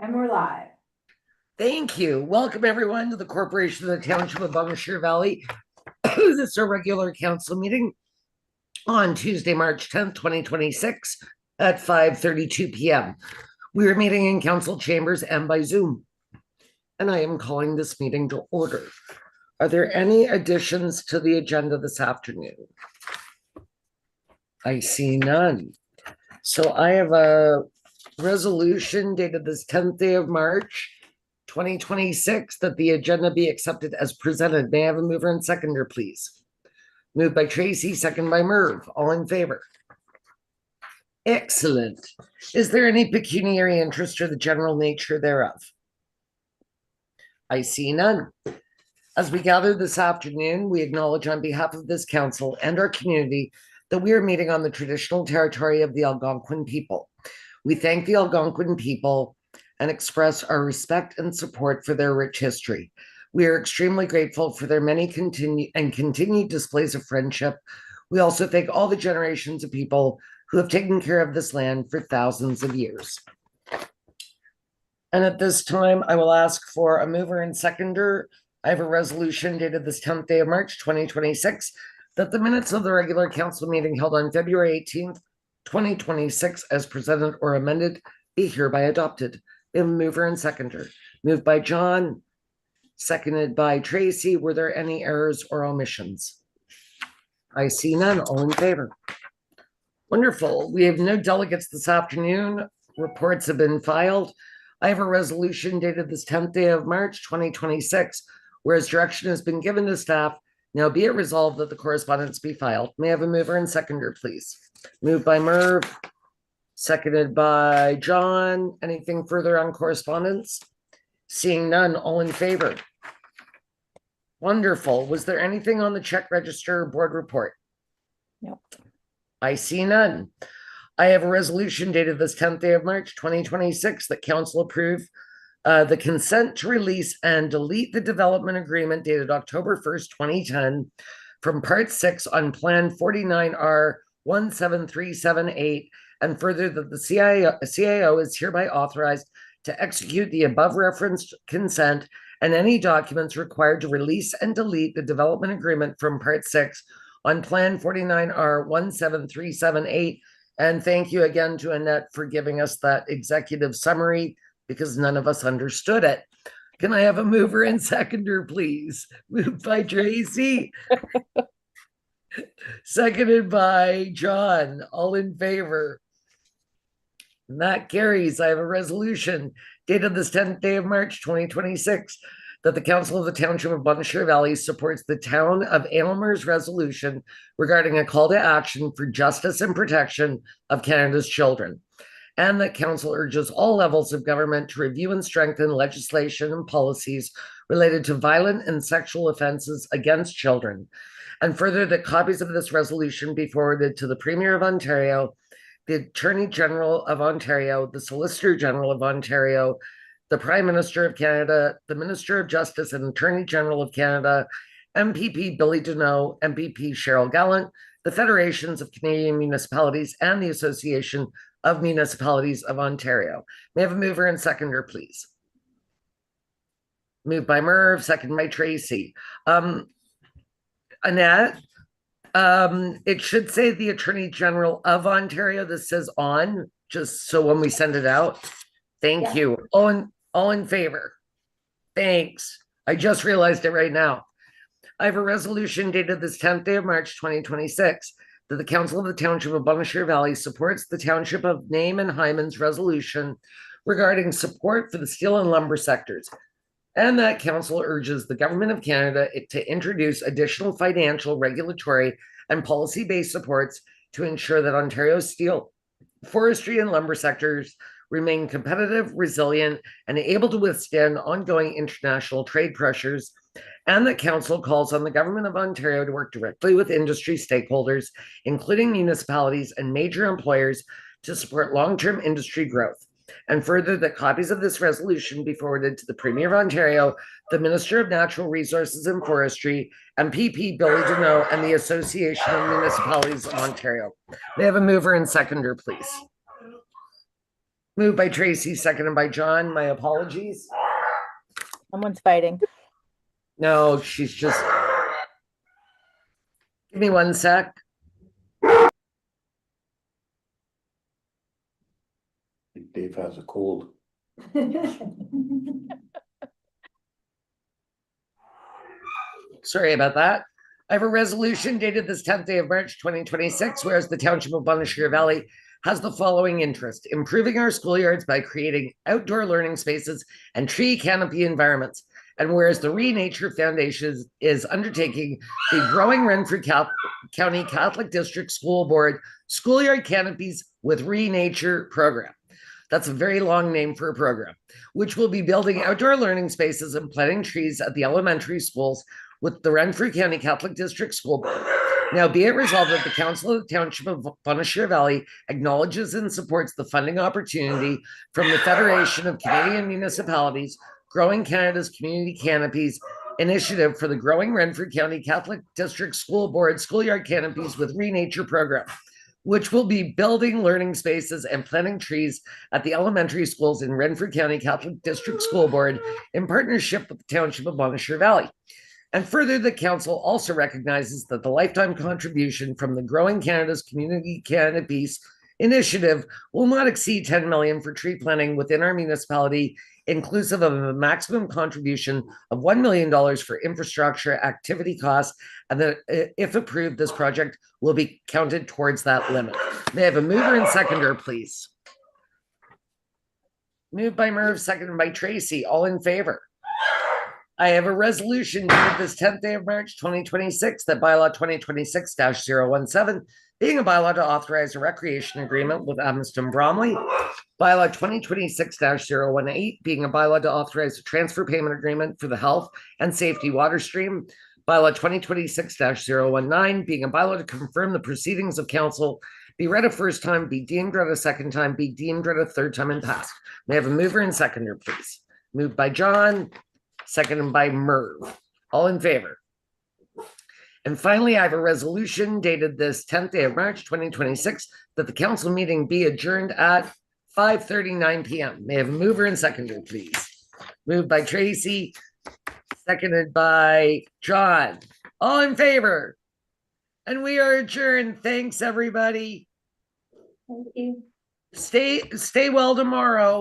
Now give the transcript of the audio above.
And we're live. Thank you. Welcome everyone to the Corporation of the Township of Bonnechere Valley. This is our regular council meeting on Tuesday, March 10th, 2026 at 5:32 p.m. We are meeting in council chambers and by Zoom. And I am calling this meeting to order. Are there any additions to the agenda this afternoon? I see none. So I have a resolution dated this 10th day of March, 2026, that the agenda be accepted as presented. May I have a mover and seconder, please? Moved by Tracy, second by Merv. All in favor? Excellent. Is there any pecuniary interest or the general nature thereof? I see none. As we gather this afternoon, we acknowledge on behalf of this council and our community that we are meeting on the traditional territory of the Algonquin people. We thank the Algonquin people and express our respect and support for their rich history. We are extremely grateful for their many continued displays of friendship. We also thank all the generations of people who have taken care of this land for thousands of years. And at this time, I will ask for a mover and seconder. I have a resolution dated this 10th day of March, 2026, that the minutes of the regular council meeting held on February 18th, 2026, as presented or amended, be hereby adopted. We have a mover and seconder. Moved by John, seconded by Tracy. Were there any errors or omissions? I see none. All in favor? Wonderful. We have no delegates this afternoon. Reports have been filed. I have a resolution dated this 10th day of March, 2026, whereas direction has been given to staff. Now be it resolved that the correspondence be filed. May I have a mover and seconder, please? Moved by Merv, seconded by John. Anything further on correspondence? Seeing none, all in favor? Wonderful. Was there anything on the check register board report? No. I see none. I have a resolution dated this 10th day of March, 2026, that council approve the consent to release and delete the development agreement dated October 1st, 2010 from Part 6 on Plan 49R 17378, and further that the CAO is hereby authorized to execute the above referenced consent and any documents required to release and delete the development agreement from Part 6 on Plan 49R 17378. And thank you again to Annette for giving us that executive summary, because none of us understood it. Can I have a mover and seconder, please? Moved by Tracy. Seconded by John. All in favor? And that carries. I have a resolution dated this 10th day of March, 2026, that the Council of the Township of Bonnechere Valley supports the Town of Aylmer's resolution regarding a call to action for justice and protection of Canada's children, and that council urges all levels of government to review and strengthen legislation and policies related to violent and sexual offenses against children, and further that copies of this resolution be forwarded to the Premier of Ontario, the Attorney General of Ontario, the Solicitor General of Ontario, the Prime Minister of Canada, the Minister of Justice and Attorney General of Canada, MPP Billy Deneau, MPP Cheryl Gallant, the Federations of Canadian Municipalities, and the Association of Municipalities of Ontario. May I have a mover and seconder, please? Moved by Merv, second by Tracy. Annette, it should say the Attorney General of Ontario. This says on, just so when we send it out. Thank you. All in favor? Thanks. I just realized it right now. I have a resolution dated this 10th day of March, 2026, that the Council of the Township of Bonnechere Valley supports the Township of Name and Hyman's resolution regarding support for the steel and lumber sectors, and that council urges the Government of Canada to introduce additional financial, regulatory, and policy-based supports to ensure that Ontario's steel, forestry, and lumber sectors remain competitive, resilient, and able to withstand ongoing international trade pressures, and that council calls on the Government of Ontario to work directly with industry stakeholders, including municipalities and major employers, to support long-term industry growth. And further, that copies of this resolution be forwarded to the Premier of Ontario, the Minister of Natural Resources and Forestry, MPP Billy Deneau, and the Association of Municipalities of Ontario. May I have a mover and seconder, please? Moved by Tracy, seconded by John. My apologies. Someone's fighting. No, she's just. Give me 1 sec. Dave has a cold. Sorry about that. I have a resolution dated this 10th day of March 2026, whereas the Township of Bonnechere Valley has the following interest: improving our schoolyards by creating outdoor learning spaces and tree canopy environments. And whereas the Renature Foundation is undertaking the Growing Renfrew County Catholic District School Board Schoolyard Canopies with Renature program. That's a very long name for a program, which will be building outdoor learning spaces and planting trees at the elementary schools with the Renfrew County Catholic District School Board. Now, be it resolved that the Council of the Township of Bonnechere Valley acknowledges and supports the funding opportunity from the Federation of Canadian Municipalities, Growing Canada's Community Canopies initiative for the Growing Renfrew County Catholic District School Board Schoolyard Canopies with Renature program, which will be building learning spaces and planting trees at the elementary schools in Renfrew County Catholic District School Board in partnership with the Township of Bonnechere Valley. And further, the council also recognizes that the lifetime contribution from the Growing Canada's Community Canopies initiative will not exceed 10 million for tree planting within our municipality, inclusive of a maximum contribution of $1 million for infrastructure activity costs, and that if approved, this project will be counted towards that limit. May I have a mover and seconder, please? Moved by Merv, seconded by Tracy. All in favor? I have a resolution dated this 10th day of March 2026 that bylaw 2026-017, being a bylaw to authorize a recreation agreement with Amsden Bromley, bylaw 2026-018, being a bylaw to authorize a transfer payment agreement for the health and safety water stream, bylaw 2026-019, being a bylaw to confirm the proceedings of council, be read a first time, be deemed read a second time, be deemed read a third time and passed. May I have a mover and seconder, please? Moved by John, seconded by Merv. All in favor? And finally, I have a resolution dated this 10th day of March 2026 that the council meeting be adjourned at 5:39 p.m. May I have a mover and seconder, please? Moved by Tracy, seconded by John. All in favor? And we are adjourned. Thanks, everybody. Thank you. Stay well tomorrow.